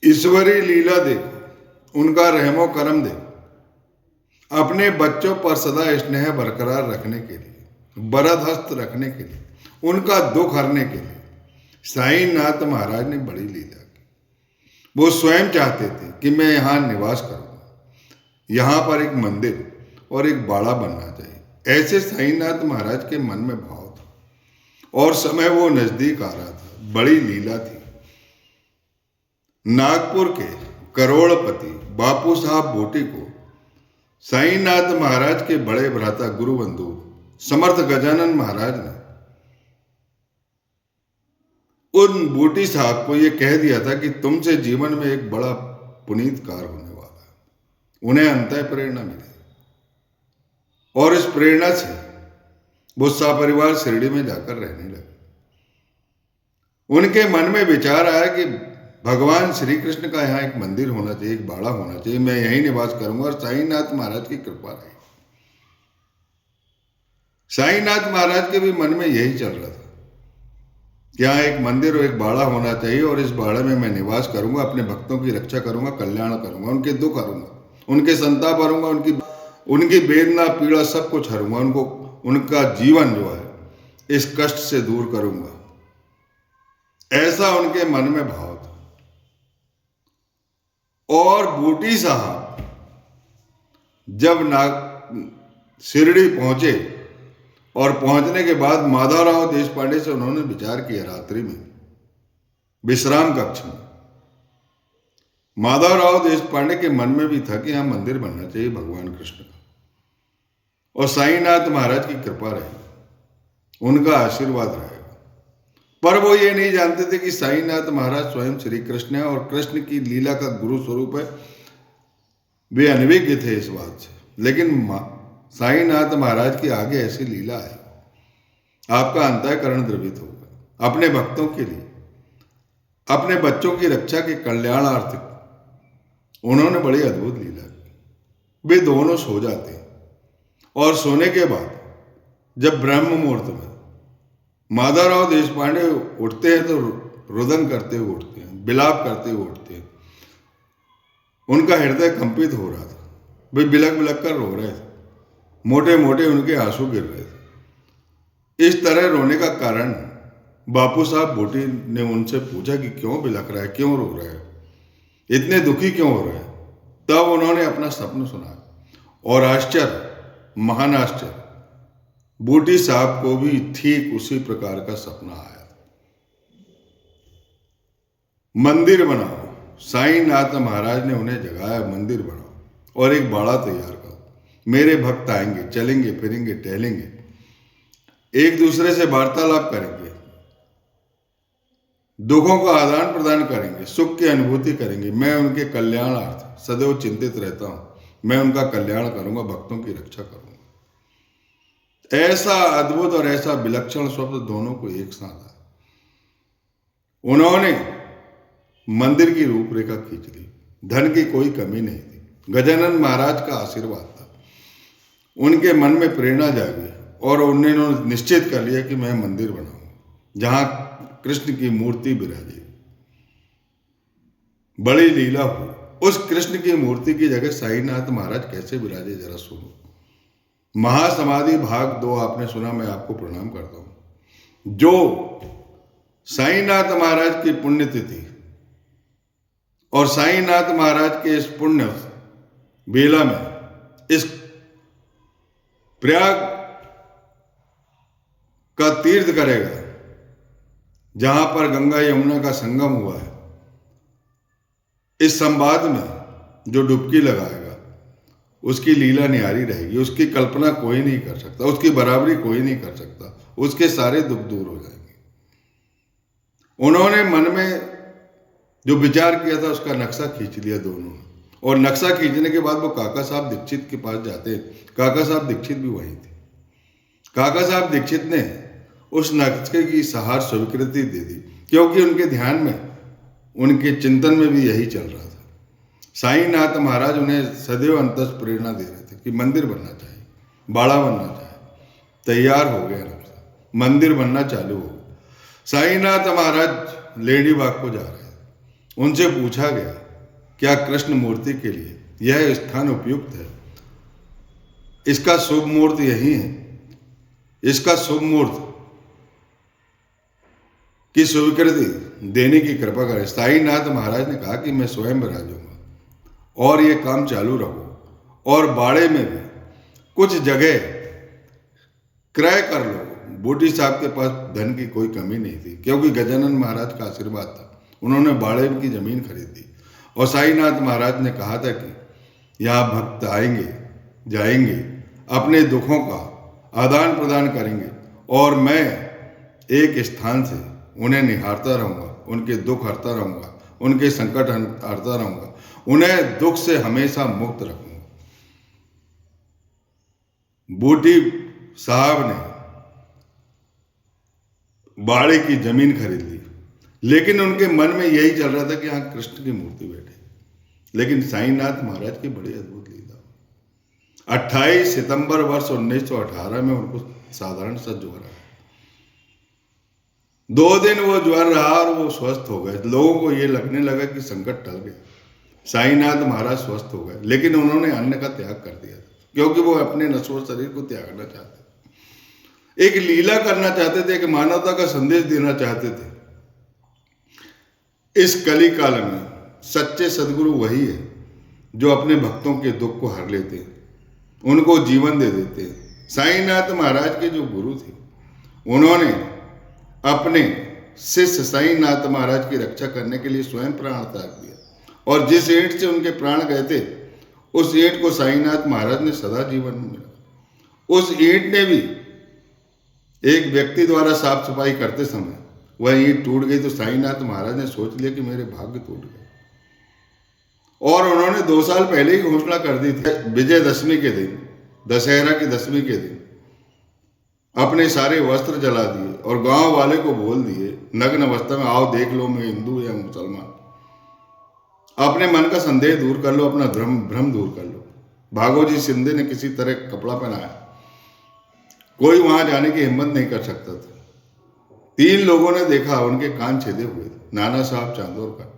ईश्वरी लीला देखो, उनका रहमो करम देखो। अपने बच्चों पर सदा स्नेह बरकरार रखने के लिए, बरदहस्त रखने के लिए, उनका दुख हरने के लिए साईं नाथ महाराज ने बड़ी लीला की। वो स्वयं चाहते थे कि मैं यहाँ निवास करूँगा, यहाँ पर एक मंदिर और एक बाड़ा बनना चाहिए। ऐसे साईंनाथ महाराज के मन में भाव था और समय वो नजदीक आ रहा था। बड़ी लीला थी। नागपुर के करोड़पति बापू साहब बोटी को साईंनाथ महाराज के बड़े भ्राता गुरु बंधु समर्थ गजानन महाराज ने उन बूटी साहब को यह कह दिया था कि तुमसे जीवन में एक बड़ा पुनीत कार्य होने वाला है। उन्हें अंतः प्रेरणा मिली और इस प्रेरणा से वो सपरिवार शिरडी में जाकर रहने लगे। उनके मन में विचार आया कि भगवान श्री कृष्ण का यहाँ एक मंदिर होना चाहिए, एक बाड़ा होना चाहिए, मैं यहीं निवास करूंगा। और साईंनाथ महाराज की कृपा रही। साईंनाथ महाराज के भी मन में यही चल रहा था कि यहाँ एक मंदिर और एक बाड़ा होना चाहिए और इस बाड़े में मैं निवास करूंगा, अपने भक्तों की रक्षा करूंगा, कल्याण करूंगा, उनके दुख हरूंगा, उनके संताप हरूंगा, उनकी वेदना पीड़ा सब कुछ हरूंगा, उनका जीवन जो है इस कष्ट से दूर करूंगा। ऐसा उनके मन में भाव था। और बूटी साहब जब शिरडी पहुंचे और पहुंचने के बाद माधवराव देशपांडे से उन्होंने विचार किया रात्रि में विश्राम कक्ष में। माधवराव देशपांडे के मन में भी था कि यहां मंदिर बनना चाहिए भगवान कृष्ण का, और साईंनाथ महाराज की कृपा रहेगी, उनका आशीर्वाद रहेगा। पर वो ये नहीं जानते थे कि साईंनाथ महाराज स्वयं श्री कृष्ण है और कृष्ण की लीला का गुरु स्वरूप है। वे अनभिज्ञ थे इस बात से। लेकिन साईंनाथ महाराज की आगे ऐसी लीला है, आपका अंतःकरण द्रवित होगा। अपने भक्तों के लिए, अपने बच्चों की रक्षा के कल्याणार्थ उन्होंने बड़ी अद्भुत लीला की। वे दोनों सो जाते हैं और सोने के बाद जब ब्रह्म मुहूर्त में माधवराव देशपांडे उठते हैं तो रुदन करते हुए उठते हैं, विलाप करते हुए उठते हैं। उनका हृदय कंपित हो रहा था, वे बिलक बिलक कर रो रहे थे, मोटे मोटे उनके आंसू गिर रहे थे। इस तरह रोने का कारण बापू साहब बोटी ने उनसे पूछा कि क्यों बिलक रहा है, क्यों रो रहा है, इतने दुखी क्यों हो रहे हैं। तब उन्होंने अपना स्वप्न सुना और आश्चर्य, महान आश्चर्य, बूटी साहब को भी ठीक उसी प्रकार का सपना आया। मंदिर बनाओ, साईंनाथ महाराज ने उन्हें जगाया, मंदिर बनाओ और एक बाड़ा तैयार करो। मेरे भक्त आएंगे, चलेंगे, फिरेंगे, टहलेंगे, एक दूसरे से वार्तालाप करेंगे, दुखों का आदान प्रदान करेंगे, सुख की अनुभूति करेंगे। मैं उनके कल्याणार्थ सदैव चिंतित रहता हूं, मैं उनका कल्याण करूंगा, भक्तों की रक्षा करूंगा। ऐसा अद्भुत और ऐसा विलक्षण स्वप्न दोनों को एक साथ आया। उन्होंने मंदिर की रूपरेखा खींच ली। धन की कोई कमी नहीं थी, गजानन महाराज का आशीर्वाद था। उनके मन में प्रेरणा जागी और उन्होंने निश्चित कर लिया कि मैं मंदिर बनाऊंगा जहां कृष्ण की मूर्ति विराजे। बड़ी लीला हुई। उस कृष्ण की मूर्ति की जगह साईंनाथ महाराज कैसे विराजे, जरा सुनो। महासमाधि भाग 2 आपने सुना, मैं आपको प्रणाम करता हूं। जो साईंनाथ महाराज की पुण्यतिथि और साईंनाथ महाराज के इस पुण्य बेला में इस प्रयाग का तीर्थ करेगा जहां पर गंगा यमुना का संगम हुआ है, इस संवाद में जो डुबकी लगाएगा उसकी लीला निहारी रहेगी। उसकी कल्पना कोई नहीं कर सकता, उसकी बराबरी कोई नहीं कर सकता, उसके सारे दुख दूर हो जाएंगे। उन्होंने मन में जो विचार किया था उसका नक्शा खींच लिया दोनों, और नक्शा खींचने के बाद वो काका साहब दीक्षित के पास जाते हैं। काका साहब दीक्षित भी वहीं थे। काका साहब दीक्षित ने उस नक्शे की सहार स्वीकृति दे दी, क्योंकि उनके ध्यान में, उनके चिंतन में भी यही चल रहा था। साईंनाथ महाराज उन्हें सदैव अंतस प्रेरणा दे रहे थे कि मंदिर बनना चाहिए, बाड़ा बनना चाहिए। तैयार हो गया नक्शा, मंदिर बनना चालू हो गया। साईंनाथ महाराज लेडी बाग को जा रहे थे उनसे पूछा गया, क्या कृष्ण मूर्ति के लिए यह स्थान उपयुक्त है? इसका शुभ मुहूर्त यही है। इसका शुभ मुहूर्त की स्वीकृति देने की कृपा करें। साईनाथ महाराज ने कहा कि मैं स्वयं विराजूंगा और ये काम चालू रखो, और बाड़े में भी कुछ जगह क्रय कर लो। बूटी साहब के पास धन की कोई कमी नहीं थी, क्योंकि गजानन महाराज का आशीर्वाद था। उन्होंने बाड़े की जमीन खरीदी, और साईनाथ महाराज ने कहा था कि यहाँ भक्त आएंगे जाएंगे, अपने दुखों का आदान प्रदान करेंगे, और मैं एक स्थान से उन्हें निहारता रहूँगा, उनके दुख हरता रहूँगा, उनके संकट हरता रहूँगा, उन्हें दुख से हमेशा मुक्त रखूँगा। बूटी साहब ने बाड़े की जमीन खरीद ली, लेकिन उनके मन में यही चल रहा था कि यहाँ कृष्ण की मूर्ति बैठे। लेकिन साईनाथ महाराज की बड़ी अद्भुत लीला। 28 सितंबर वर्ष 1918 में उनको साधारण सा ज्वर आया। 2 दिन वो ज्वर रहा और वो स्वस्थ हो गए। लोगों को ये लगने लगा कि संकट टल गया, साईनाथ महाराज स्वस्थ हो गए। लेकिन उन्होंने अन्न का त्याग कर दिया, क्योंकि वो अपने नश्वर शरीर को त्यागना चाहते, एक लीला करना चाहते थे, एक मानवता का संदेश देना चाहते थे। इस कली काल में सच्चे सदगुरु वही है जो अपने भक्तों के दुख को हर लेते हैं, उनको जीवन दे देते हैं। साईनाथ महाराज के जो गुरु थे, उन्होंने अपने शिष्य साईनाथ महाराज की रक्षा करने के लिए स्वयं प्राण त्याग दिया, और जिस ईंट से उनके प्राण गए थे, उस ईंट को साईनाथ महाराज ने सदा जीवन में मिला। उस ईंट ने भी एक व्यक्ति द्वारा साफ सफाई करते समय वह ईंट टूट गई, तो साईनाथ महाराज ने सोच लिया कि मेरे भाग्य टूट गए, और उन्होंने 2 साल पहले ही घोषणा कर दी थी, विजयदशमी के दिन, दशहरा की दशमी के दिन अपने सारे वस्त्र जला दिए और गांव वाले को बोल दिए नग्न अवस्था में, आओ देख लो मैं हिंदू या मुसलमान, अपने मन का संदेह दूर कर लो, अपना भ्रम दूर कर लो। भागोजी शिंदे ने किसी तरह कपड़ा पहनाया, कोई वहां जाने की हिम्मत नहीं कर सकता था। 3 लोगों ने देखा, उनके कान छेदे हुए थे, नाना साहब चांदोरकर,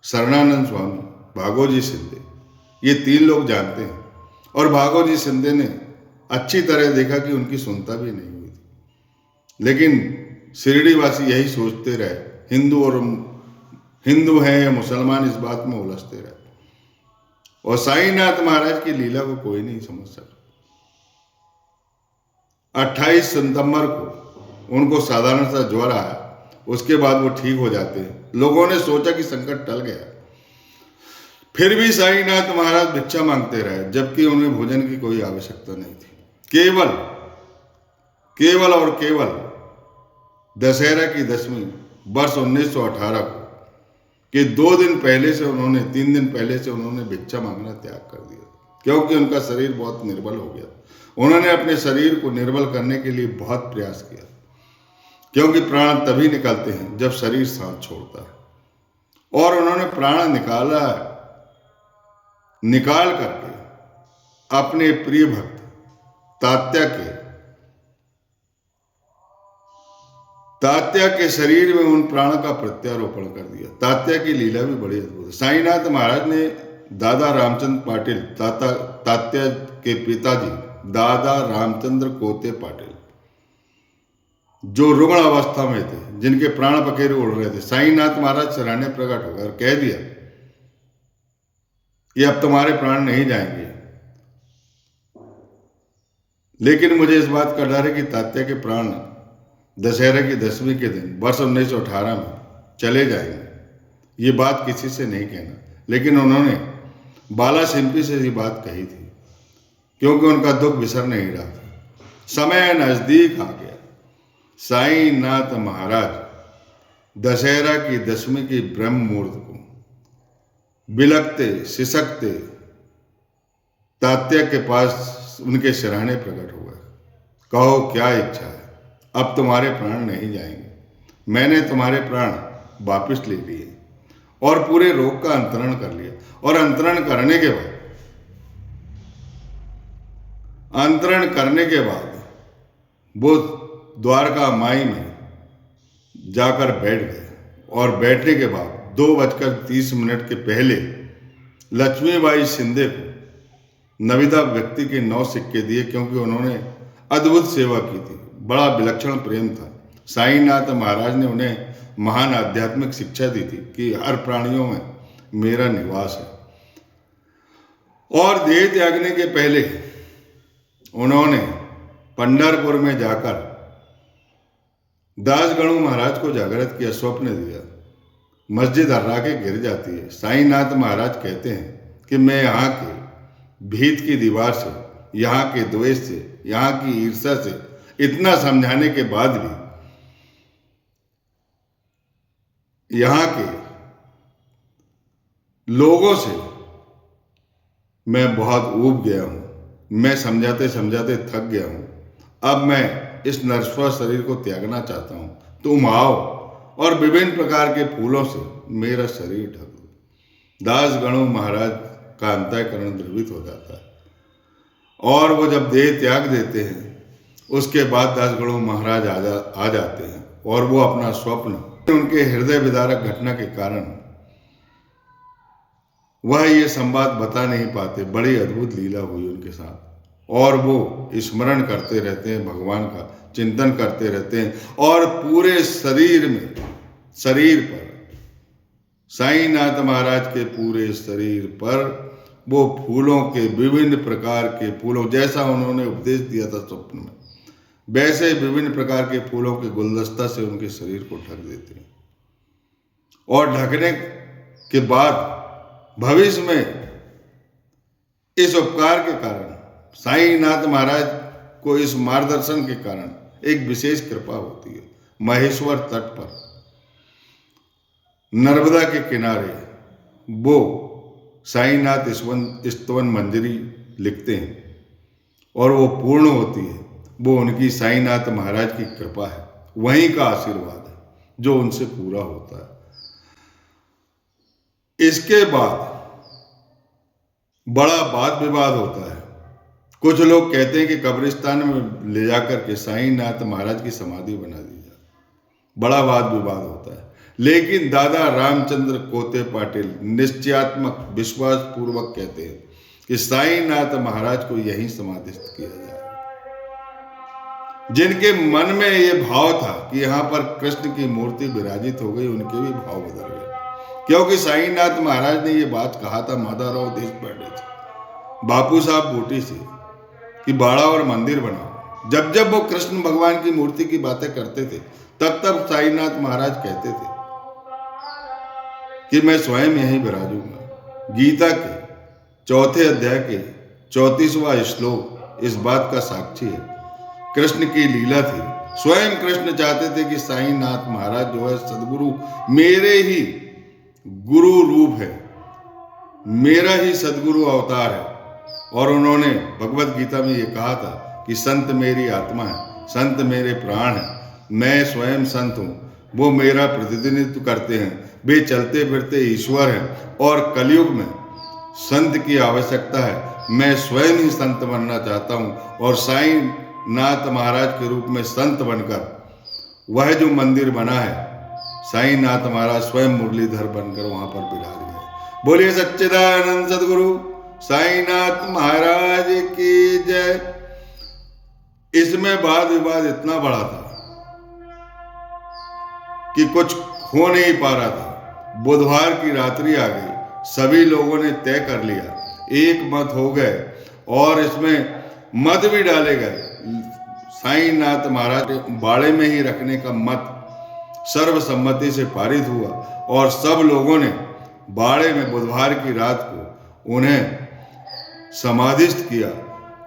शरणानंद स्वामी, भागोजी शिंदे। ये 3 लोग जानते हैं, और भागोजी शिंदे ने अच्छी तरह देखा कि उनकी सुनता भी नहीं हुई थी। लेकिन शिरडीवासी यही सोचते रहे, हिंदू हैं या मुसलमान, इस बात में उलझते रहे, और साईनाथ महाराज की लीला को कोई नहीं समझ सका। 28 सितंबर को उनको साधारण सा ज्वर आया, उसके बाद वो ठीक हो जाते हैं। लोगों ने सोचा कि संकट टल गया, फिर भी साईनाथ महाराज भिक्षा मांगते रहे, जबकि उन्हें भोजन की कोई आवश्यकता नहीं थी। केवल और केवल दशहरा की दशमी वर्ष 1918 को के 2 दिन पहले से उन्होंने 3 दिन पहले से उन्होंने भिक्षा मांगना त्याग कर दिया, क्योंकि उनका शरीर बहुत निर्बल हो गया। उन्होंने अपने शरीर को निर्बल करने के लिए बहुत प्रयास किया, क्योंकि प्राण तभी निकलते हैं जब शरीर सांस छोड़ता है। और उन्होंने प्राण निकाल करके अपने प्रिय भक्त तात्या के शरीर में उन प्राण का प्रत्यारोपण कर दिया। तात्या की लीला भी बड़ी अद्भुत है। साईनाथ महाराज ने दादा रामचंद्र पाटिल, तात्या के पिताजी दादा रामचंद्र कोते पाटिल, जो रुग्ण अवस्था में थे, जिनके प्राण पखेरु उड़ रहे थे, साईनाथ महाराज सराहने प्रकट होकर कह दिया कि अब तुम्हारे प्राण नहीं जाएंगे। लेकिन मुझे इस बात का डर है कि तात्या के प्राण दशहरा की दशमी के दिन वर्ष 1918 में चले जाएंगे। ये बात किसी से नहीं कहना, लेकिन उन्होंने बाला सिंपी से ये बात कही थी, क्योंकि उनका दुख बिसर नहीं रहा था। समय नजदीक आ गया। साईनाथ महाराज दशहरा की दशमी की ब्रह्म मुहूर्त को बिलखते सिसकते तात्या के पास उनके सिरहाने प्रकट हुए। कहो क्या इच्छा है, अब तुम्हारे प्राण नहीं जाएंगे। मैंने तुम्हारे प्राण वापिस ले लिए और पूरे रोग का अंतरण कर लिया। और अंतरण करने के बाद वो द्वारका माई में जाकर बैठ गए, और बैठने के बाद 2:30 के पहले लक्ष्मीबाई शिंदे को नविदा व्यक्ति के 9 सिक्के दिए, क्योंकि उन्होंने अद्भुत सेवा की थी। बड़ा विलक्षण प्रेम था। साईनाथ महाराज ने उन्हें महान आध्यात्मिक शिक्षा दी थी कि हर प्राणियों में मेरा निवास है। और देह त्यागने के पहले उन्होंने पंढरपुर में जाकर दासगणु महाराज को जागृत किया, स्वप्न दिया। मस्जिद हर्रा के गिर जाती है। साईनाथ महाराज कहते हैं कि मैं यहाँ के भीत की दीवार से, यहाँ के द्वेष से, यहाँ की ईर्ष्या से इतना समझाने के बाद भी यहाँ के लोगों से मैं बहुत ऊब गया हूँ। मैं समझाते समझाते थक गया हूँ। अब मैं इस नश्वर शरीर को त्यागना चाहता हूँ। तुम आओ और विभिन्न प्रकार के फूलों से मेरा शरीर ढक दो। दासगणु महाराज का अंतःकरण द्रवित हो जाता है और वो जब देह त्याग देते हैं, उसके बाद दासगणु महाराज आ जाते हैं और वो अपना स्वप्न, उनके हृदय विदारक घटना के कारण वह ये संवाद बता नहीं पाते। बड़ी अद्भुत लीला हुई उनके साथ और वो स्मरण करते रहते हैं, भगवान का चिंतन करते रहते हैं और पूरे शरीर पर साईनाथ महाराज के पूरे शरीर पर वो फूलों के, विभिन्न प्रकार के फूलों, जैसा उन्होंने उपदेश दिया था स्वप्न में, वैसे विभिन्न प्रकार के फूलों के गुलदस्ता से उनके शरीर को ढक देते हैं। और ढकने के बाद भविष्य में इस उपकार के कारण, साईनाथ महाराज को इस मार्गदर्शन के कारण एक विशेष कृपा होती है। महेश्वर तट पर नर्मदा के किनारे वो साईनाथ स्तवन मंजरी लिखते हैं और वो पूर्ण होती है। वो उनकी साईनाथ महाराज की कृपा है, वहीं का आशीर्वाद है जो उनसे पूरा होता है। इसके बाद बड़ा वाद विवाद होता है। कुछ लोग कहते हैं कि कब्रिस्तान में ले जाकर के साईनाथ महाराज की समाधि बना दी जाए। बड़ा वाद विवाद होता है, लेकिन दादा रामचंद्र कोते पाटिल निश्चयात्मक विश्वास पूर्वक कहते हैं कि साईनाथ महाराज को यहीं समाधिस्थ किया जाए। जिनके मन में ये भाव था कि यहाँ पर कृष्ण की मूर्ति विराजित हो गई, उनके भी भाव बदल गए, क्योंकि साईनाथ महाराज ने ये बात कहा था माधवराव देशपांडे से, बापू साहब बूटी से, कि बाड़ा और मंदिर बनाओ। जब जब वो कृष्ण भगवान की मूर्ति की बातें करते थे, तब तब साईनाथ महाराज कहते थे कि मैं स्वयं यहीं विराजूंगा। गीता के 4 अध्याय के 34वां श्लोक इस बात का साक्षी है। कृष्ण की लीला थी। स्वयं कृष्ण चाहते थे कि साईनाथ महाराज जो है सदगुरु, मेरे ही गुरु रूप है, मेरा ही सदगुरु अवतार है। और उन्होंने भगवत गीता में ये कहा था कि संत मेरी आत्मा है, संत मेरे प्राण है, मैं स्वयं संत हूँ, वो मेरा प्रतिनिधित्व करते हैं, वे चलते फिरते ईश्वर हैं और कलयुग में संत की आवश्यकता है। मैं स्वयं ही संत बनना चाहता हूँ और साईनाथ महाराज के रूप में संत बनकर वह जो मंदिर बना है, साईनाथ महाराज स्वयं मुरलीधर बनकर वहां पर विराज गए। बोलिए सच्चिदानंद सदगुरु साईनाथ महाराज की जय। इसमें वाद विवाद इतना बड़ा था कि कुछ हो नहीं पा रहा था। बुधवार की रात्रि आ गई, सभी लोगों ने तय कर लिया, एक मत हो गए और इसमें मत भी डाले गए। साईनाथ महाराज बाड़े में ही रखने का मत सर्वसम्मति से पारित हुआ और सब लोगों ने बाड़े में बुधवार की रात को उन्हें समाधिस्थ किया।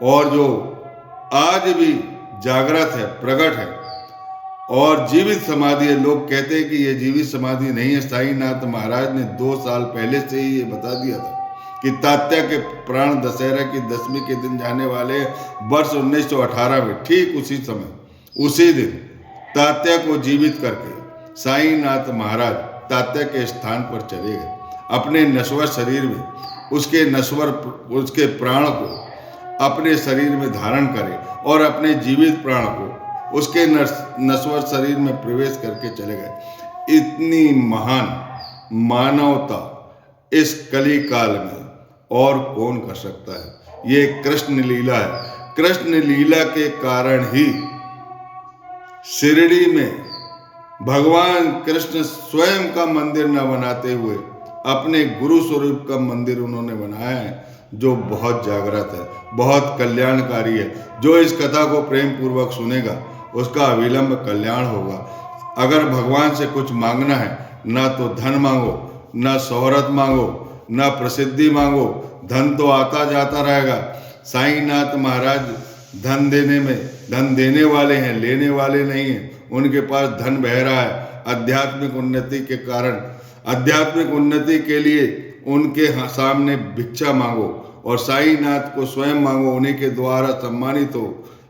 और जो आज भी जागृत है, प्रकट है और जीवित समाधि है। लोग कहते हैं कि ये जीवित समाधि नहीं है। साईनाथ महाराज ने 2 साल पहले से ही ये बता दिया था कि तात्या के प्राण दशहरा की 10वीं के दिन जाने वाले वर्ष 1918 में, ठीक उसी समय, उसी दिन तात्या को जीवित करके साईनाथ महाराज तात्या के स्थान पर चले गए। अपने नश्वर शरीर में उसके प्राण को अपने शरीर में धारण करे और अपने जीवित प्राण को उसके नश्वर शरीर में प्रवेश करके चले गए। इतनी महान मानवता इस कली काल में और कौन कर सकता है। ये कृष्ण लीला है। कृष्ण लीला के कारण ही शिरडी में भगवान कृष्ण स्वयं का मंदिर न बनाते हुए अपने गुरु स्वरूप का मंदिर उन्होंने बनाया है, जो बहुत जागृत है, बहुत कल्याणकारी है। जो इस कथा को प्रेम पूर्वक सुनेगा उसका अविलंब कल्याण होगा। अगर भगवान से कुछ मांगना है, ना तो धन मांगो, ना शोहरत मांगो, ना प्रसिद्धि मांगो, धन तो आता जाता रहेगा। साईनाथ महाराज धन देने वाले हैं, लेने वाले नहीं हैं। उनके पास धन बह रहा है। आध्यात्मिक उन्नति के कारण, आध्यात्मिक उन्नति के लिए उनके सामने भिक्षा मांगो और साईनाथ को स्वयं मांगो, उन्हीं के द्वारा सम्मानित हो।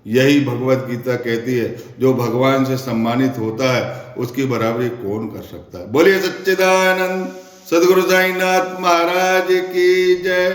यही भगवत गीता कहती है, जो भगवान से सम्मानित होता है उसकी बराबरी कौन कर सकता है। बोलिए सच्चिदानंद सद्गुरु साईनाथ महाराज की जय।